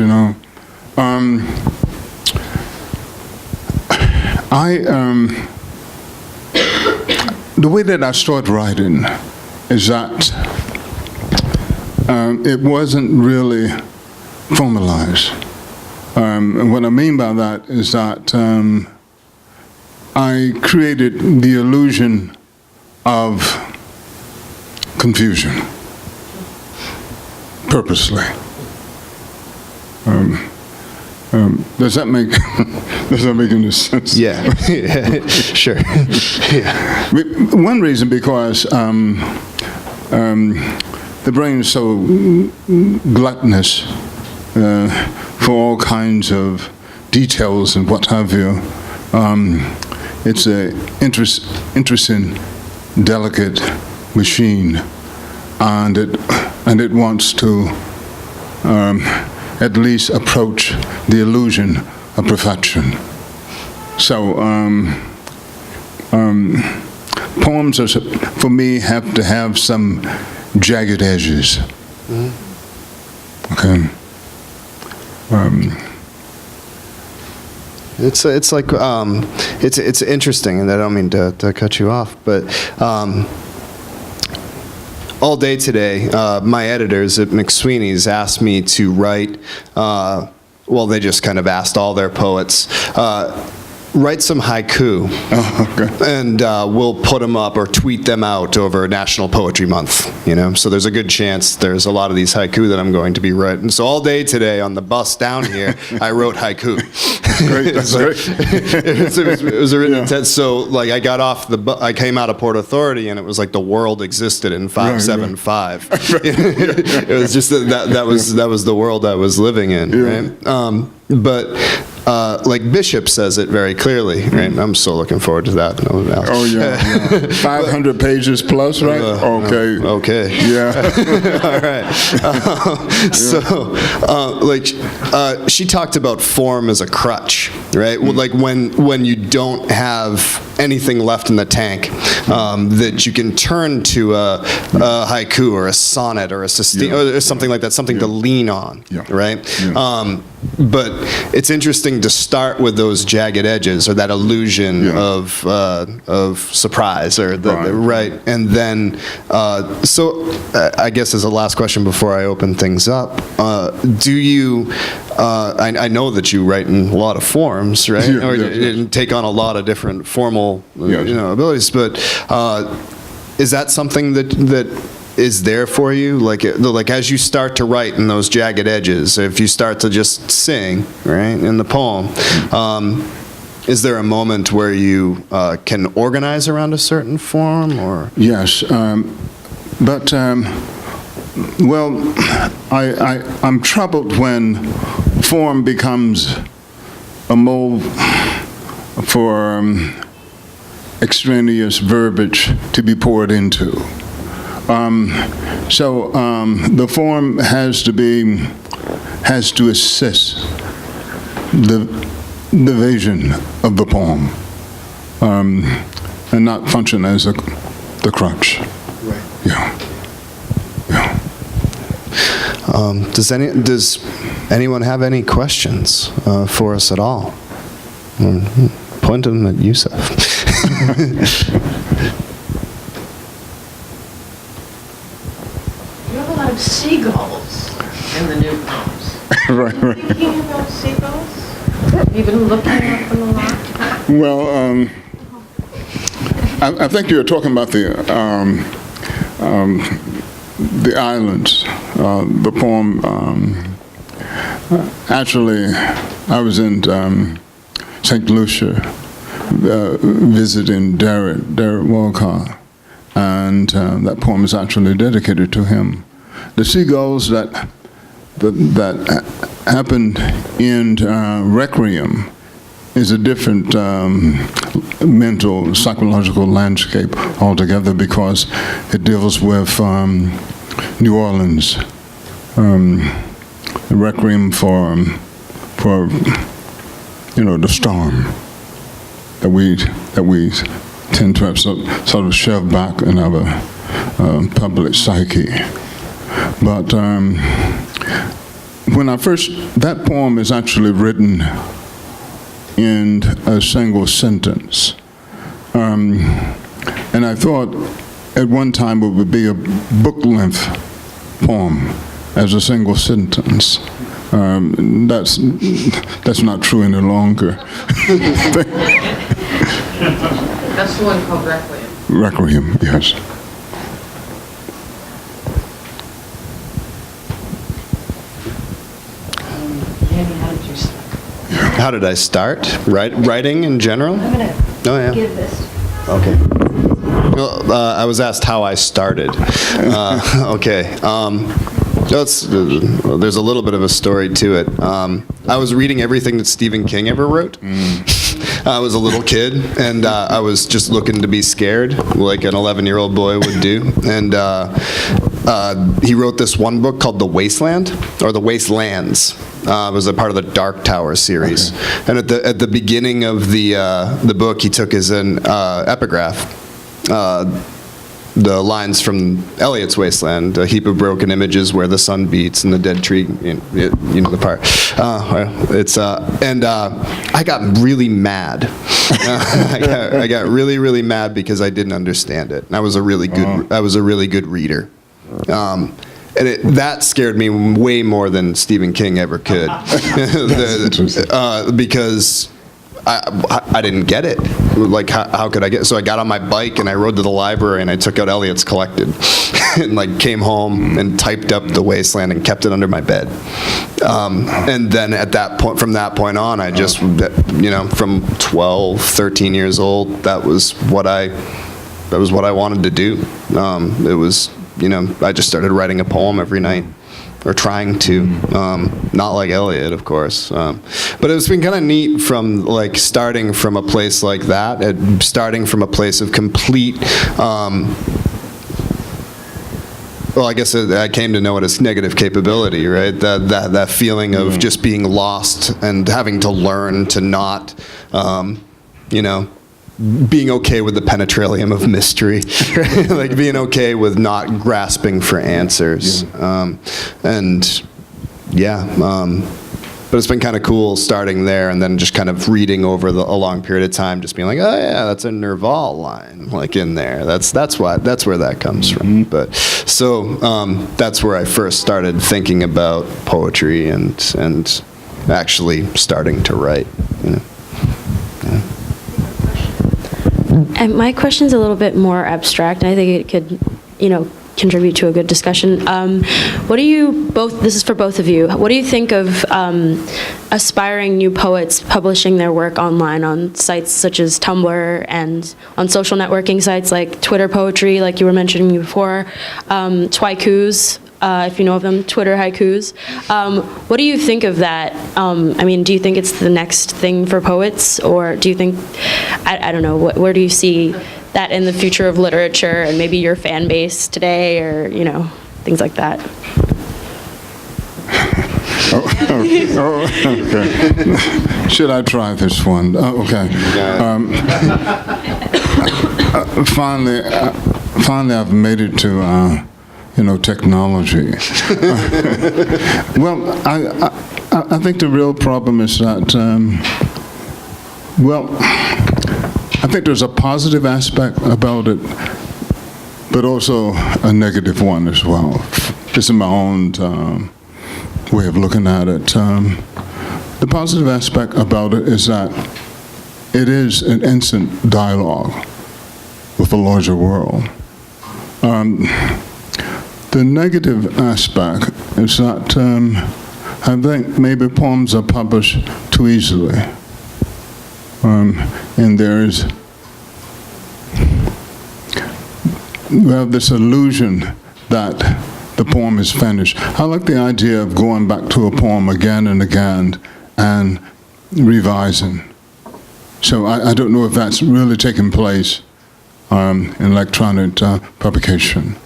The way that I start writing is that it wasn't really formalized. And what I mean by that is that I created the illusion of confusion purposely. Does that make any sense? Yeah, sure. Yeah. One reason because the brain is so gluttonous for all kinds of details and what have you. It's an interesting, delicate machine, and it wants to at least approach the illusion of perfection. So poems for me have to have some jagged edges. Okay. It's like it's interesting, and I don't mean to cut you off, but all day today, my editors at McSweeney's asked me to write. Well, they just kind of asked all their poets. Write some haiku, and we'll put them up or tweet them out over National Poetry Month, So there's a good chance there's a lot of these haiku that I'm going to be writing. So all day today on the bus down here, I wrote haiku. Great, that's great. It was a written intent. So like I got off I came out of Port Authority, and it was like the world existed in 575. It was just that was the world I was living in, right? But like Bishop says it very clearly, right? I'm so looking forward to that. Oh yeah. 500 pages plus, right? Okay. Yeah. All right. She talked about form as a crutch, right? Well, like when you don't have anything left in the tank, that you can turn to a haiku or a sonnet or a sustain or something like that, something to lean on, right? Yeah. But it's interesting to start with those jagged edges or that illusion of surprise or right, and then I guess as a last question before I open things up, do you? I know that you write in a lot of forms, right? And take on a lot of different formal, abilities. But is that something that is there for you? Like as you start to write in those jagged edges, if you start to just sing, right, in the poem, Is there a moment where you can organize around a certain form, or? Yes, but well, I'm troubled when form becomes a mold for extraneous verbiage to be poured into. So the form has to assist the vision of the poem, and not function as the crutch. Right. Yeah. Does anyone have any questions for us at all? Point them at Yusef. You have a lot of seagulls in the new poems. Right. Thinking about seagulls? Have you been looking at them a lot? Well, I think you're talking about the islands, the poem. Actually, I was in St. Lucia visiting Derek Walcott, and that poem is actually dedicated to him. The seagulls that happened in Requiem is a different mental, psychological landscape altogether, because it deals with New Orleans. Requiem for the storm that we tend to have sort of shoved back in our public psyche. But that poem is actually written in a single sentence. And I thought at one time it would be a book-length poem as a single sentence. That's not true any longer. That's the one called Requiem. Requiem, yes. Andy, how did you start? How did I start? Writing in general? I'm going Oh, yeah. to give this. Okay. Well, I was asked how I started. Okay. There's a little bit of a story to it. I was reading everything that Stephen King ever wrote. I was a little kid, and I was just looking to be scared, like an 11-year-old boy would do. And he wrote this one book called The Wasteland, or The Wastelands. It was a part of the Dark Tower series. Okay. And at the beginning of the book, he took as an epigraph the lines from Eliot's Wasteland, a heap of broken images where the sun beats and the dead tree, you know the part. I got really mad. I got really, really mad because I didn't understand it. I was a really good reader. And that scared me way more than Stephen King ever could. Because I didn't get it. Like, how could I get it? So I got on my bike and I rode to the library and I took out Eliot's Collected and like came home and typed up The Wasteland and kept it under my bed. And then from that point on, I just, from 12, 13 years old, that was what I wanted to do. It was, I just started writing a poem every night. Or trying to, not like Eliot, of course. But it's been kind of neat from like starting from a place like that, starting from a place of complete, well, I guess I came to know it as negative capability, right? That feeling of just being lost and having to learn to not, being okay with the penetralium of mystery, right? Like being okay with not grasping for answers. But it's been kind of cool starting there and then just kind of reading over a long period of time, just being like, oh yeah, that's a Nerval line, like in there. That's where that comes from. But so that's where I first started thinking about poetry and actually starting to write. And my question's a little bit more abstract. I think it could, contribute to a good discussion. What do you both, this is for both of you, what do you think of aspiring new poets publishing their work online on sites such as Tumblr and on social networking sites like Twitter Poetry, like you were mentioning before, Twaikus, if you know of them, Twitter haikus. What do you think of that? I mean, do you think it's the next thing for poets, or do you think, I don't know, where do you see that in the future of literature and maybe your fan base today, or, you know, things like that? Okay. Should I try this one? Okay. Finally, I've made it to, technology. Well, I think the real problem is that, I think there's a positive aspect about it, but also a negative one as well. This is my own way of looking at it. The positive aspect about it is that it is an instant dialogue with the larger world. The negative aspect is that I think maybe poems are published too easily. And there's, we have this illusion that the poem is finished. I like the idea of going back to a poem again and again and revising. So I don't know if that's really taking place in electronic publication,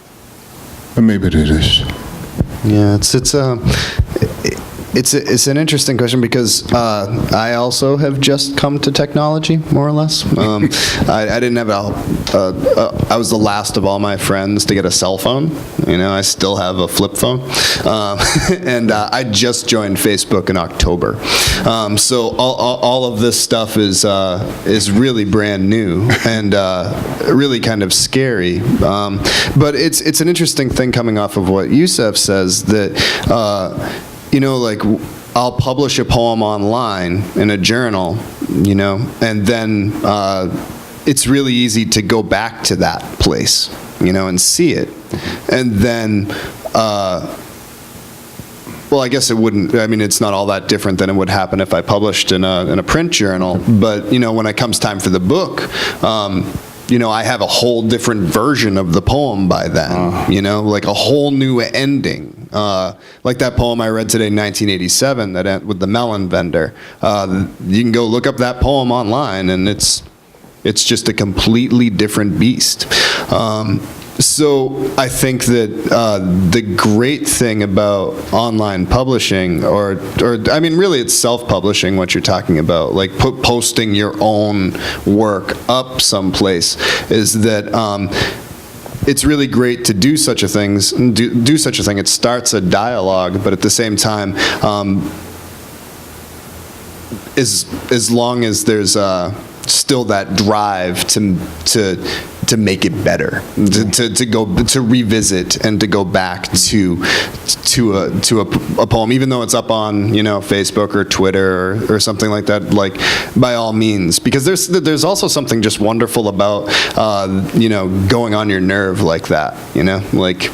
but maybe it is. Yeah, it's an interesting question because I also have just come to technology, more or less. I didn't have I was the last of all my friends to get a cell phone. I still have a flip phone, and I just joined Facebook in October. So all of this stuff is really brand new and really kind of scary. But it's an interesting thing coming off of what Yusef says that. Like I'll publish a poem online in a journal, and then it's really easy to go back to that place, and see it. And then, well, I guess it wouldn't, it's not all that different than it would happen if I published in a print journal. But, when it comes time for the book, I have a whole different version of the poem by then, like a whole new ending. Like that poem I read today, 1987, that with the melon vendor. You can go look up that poem online, and it's just a completely different beast. So I think that the great thing about online publishing, or really it's self-publishing, what you're talking about, like posting your own work up someplace, is that it's really great to do such a thing. It starts a dialogue, but at the same time, as long as there's still that drive to make it better, to revisit and to go back to a poem, even though it's up on Facebook or Twitter or something like that. Like, by all means, because there's also something just wonderful about going on your nerve like that. Like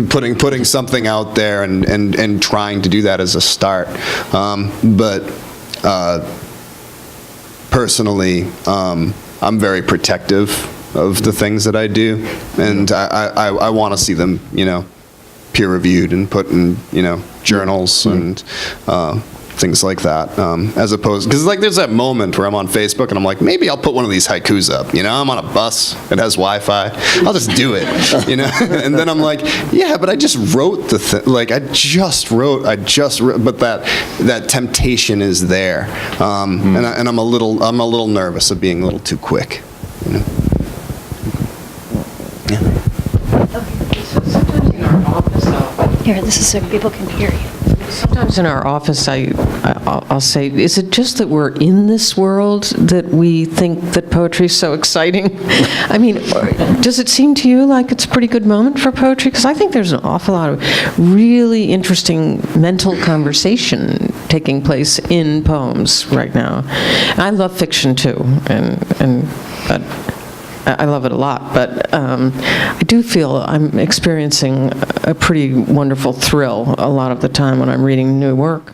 putting something out there and trying to do that as a start. But personally, I'm very protective of the things that I do, and I want to see them, peer-reviewed and put in, journals and things like that, as opposed, because like there's that moment where I'm on Facebook and I'm like, maybe I'll put one of these haikus up, I'm on a bus, it has Wi-Fi, I'll just do it, and then I'm like, yeah, but I just wrote the thing, like I just wrote, but that temptation is there, and I'm a little nervous of being a little too quick, So sometimes in our office, Here, this is so people can hear you. sometimes in our office, I'll say, is it just that we're in this world that we think that poetry is so exciting? I mean, does it seem to you like it's a pretty good moment for poetry? Because I think there's an awful lot of really interesting mental conversation taking place in poems right now. I love fiction too, but I love it a lot, but I do feel I'm experiencing a pretty wonderful thrill a lot of the time when I'm reading new work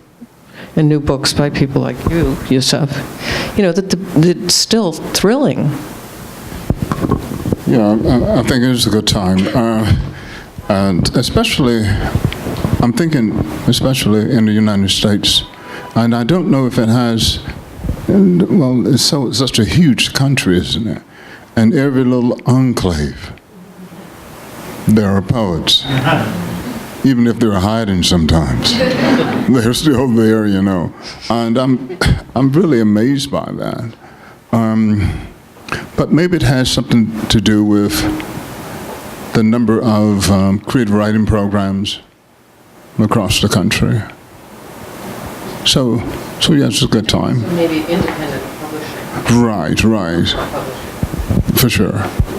and new books by people like you, Yusef. You know, that it's still thrilling. Yeah, I think it is a good time. And especially, I'm thinking especially in the United States. And I don't know if it has, well, it's such a huge country, isn't it? And every little enclave, there are poets. Even if they're hiding sometimes, they're still there, you know. And I'm really amazed by that. But maybe it has something to do with the number of creative writing programs across the country. So yeah, it's a good time. Maybe independent publishing. Right. For sure.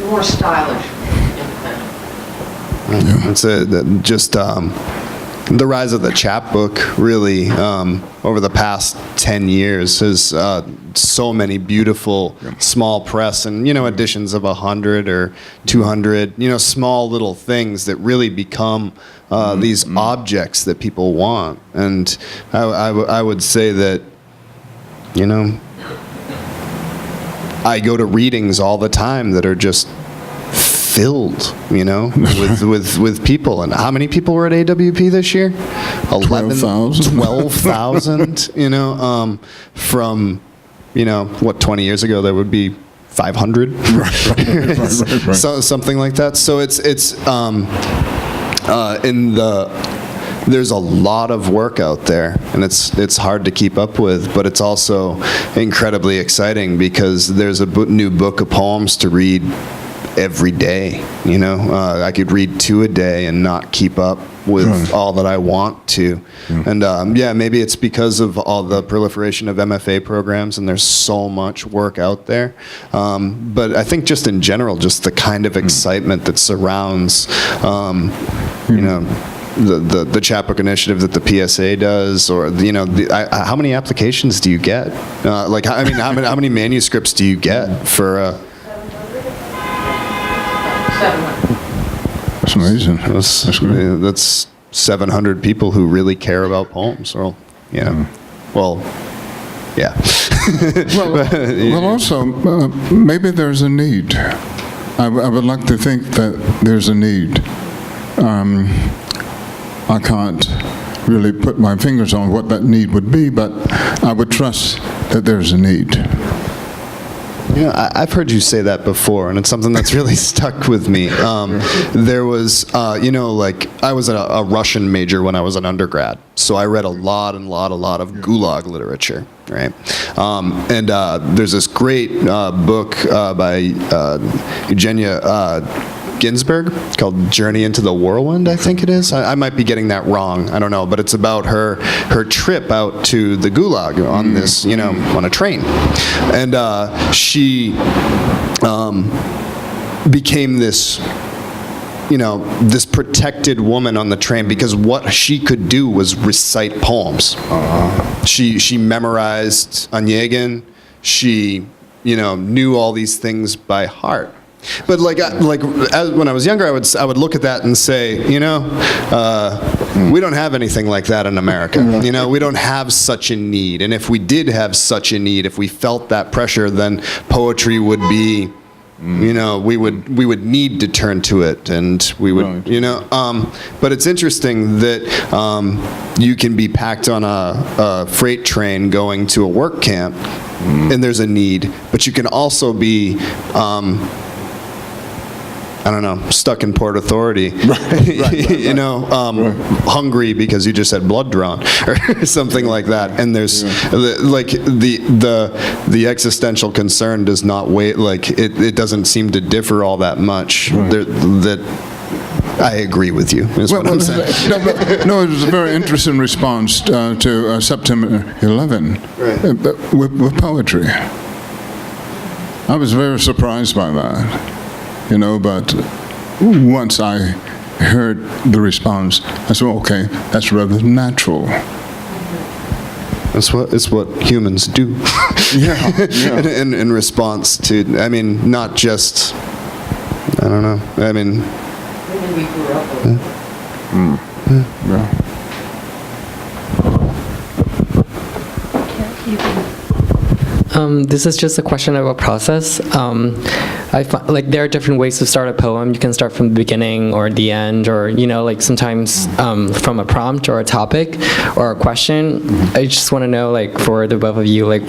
More stylish independent. It's just the rise of the chapbook really over the past 10 years has so many beautiful small press and, you know, editions of 100 or 200, you know, small little things that really become these objects that people want. And I would say that, you know, I go to readings all the time that are just filled, you know, with people. And how many people were at AWP this year? 12,000, you know, from, you know, what, 20 years ago, there would be 500? Right. So, something like that. So there's a lot of work out there, and it's hard to keep up with, but it's also incredibly exciting because there's a new book of poems to read every day, you know. I could read 2 a day and not keep up with all that I want to. And yeah, maybe it's because of all the proliferation of MFA programs and there's so much work out there. But I think just in general, just the kind of excitement that surrounds, you know, the chapbook initiative that the PSA does, or, you know, how many applications do you get? Like, I mean, how many manuscripts do you get for? That's amazing. That's 700 people who really care about poems. Or, you know, well, yeah. Well, also, maybe there's a need. I would like to think that there's a need. I can't really put my fingers on what that need would be, but I would trust that there's a need. You know, I've heard you say that before, and it's something that's really stuck with me. There was, you know, like, I was a Russian major when I was an undergrad, so I read a lot of Gulag literature, right? And there's this great book by Eugenia Ginsberg called Journey into the Whirlwind, I think it is. I might be getting that wrong. I don't know, but it's about her trip out to the Gulag on this, you know, on a train, and she became this, you know, this protected woman on the train because what she could do was recite poems. She memorized Onegin. She, you know, knew all these things by heart. But when I was younger, I would look at that and say, you know, we don't have anything like that in America. You know, we don't have such a need. And if we did have such a need, if we felt that pressure, then poetry would be, you know, we would need to turn to it, and we would, you know. But it's interesting that you can be packed on a freight train going to a work camp, and there's a need, but you can also be I don't know, stuck in Port Authority, you know, hungry because you just had blood drawn or something like that. And there's the existential concern does not wait, like it doesn't seem to differ all that much. That I agree with you, is what I'm saying. No, it was a very interesting response to September 11 with poetry. I was very surprised by that. You know, but once I heard the response, I said, okay, that's rather natural. It's what humans do. Yeah. in response to, I mean, not just, I don't know. I mean, Yeah. This is just a question of a process. I find, like, there are different ways to start a poem. You can start from the beginning or the end, or, you know, like sometimes from a prompt or a topic or a question. I just want to know, like, for the both of you, like,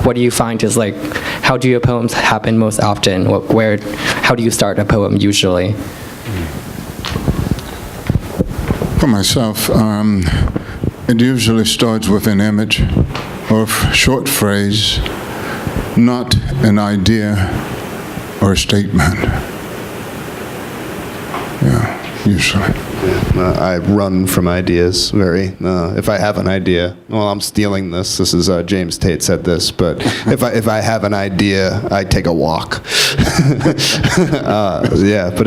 what do you find is, like, how do your poems happen most often? How do you start a poem usually? For myself, it usually starts with an image or a short phrase, not an idea or a statement. Yeah, usually. I run from ideas very. If I have an idea, well, I'm stealing this. This is James Tate said this, but if I have an idea, I take a walk. Yeah, but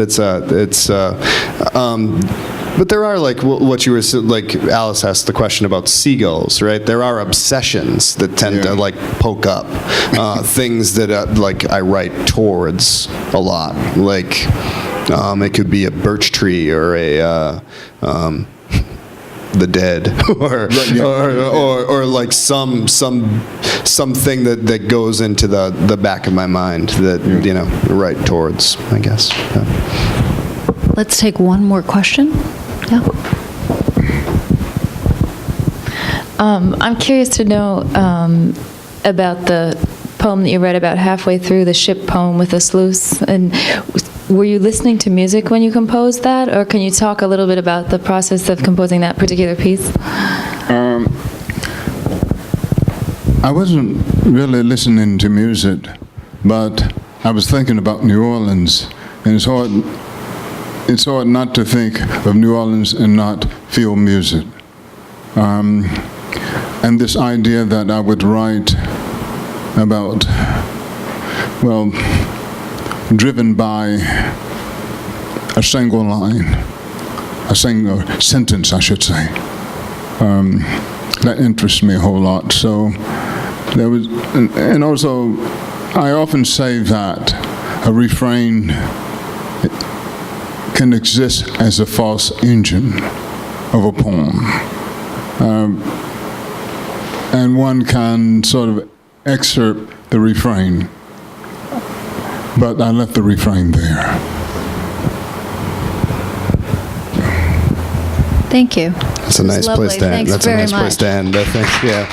but there are, like, what you were, like, Alice asked the question about seagulls, right? There are obsessions that tend to, like, poke up. Things that, like, I write towards a lot. Like, it could be a birch tree or the dead, or like something that goes into the back of my mind that, you know, right towards, I guess. Yeah. Let's take one more question. Yeah. I'm curious to know about the poem that you read about halfway through, the ship poem with a sluice. And were you listening to music when you composed that, or can you talk a little bit about the process of composing that particular piece? I wasn't really listening to music, but I was thinking about New Orleans, and it's hard not to think of New Orleans and not feel music. And this idea that I would write about, well, driven by a single line, a single sentence, I should say. That interests me a whole lot. So there was, and also, I often say that a refrain can exist as a false engine of a poem. And one can sort of excerpt the refrain, but I left the refrain there. Thank you. That's a nice place to end. Thanks That's a very nice place much. to end, I think. Yeah.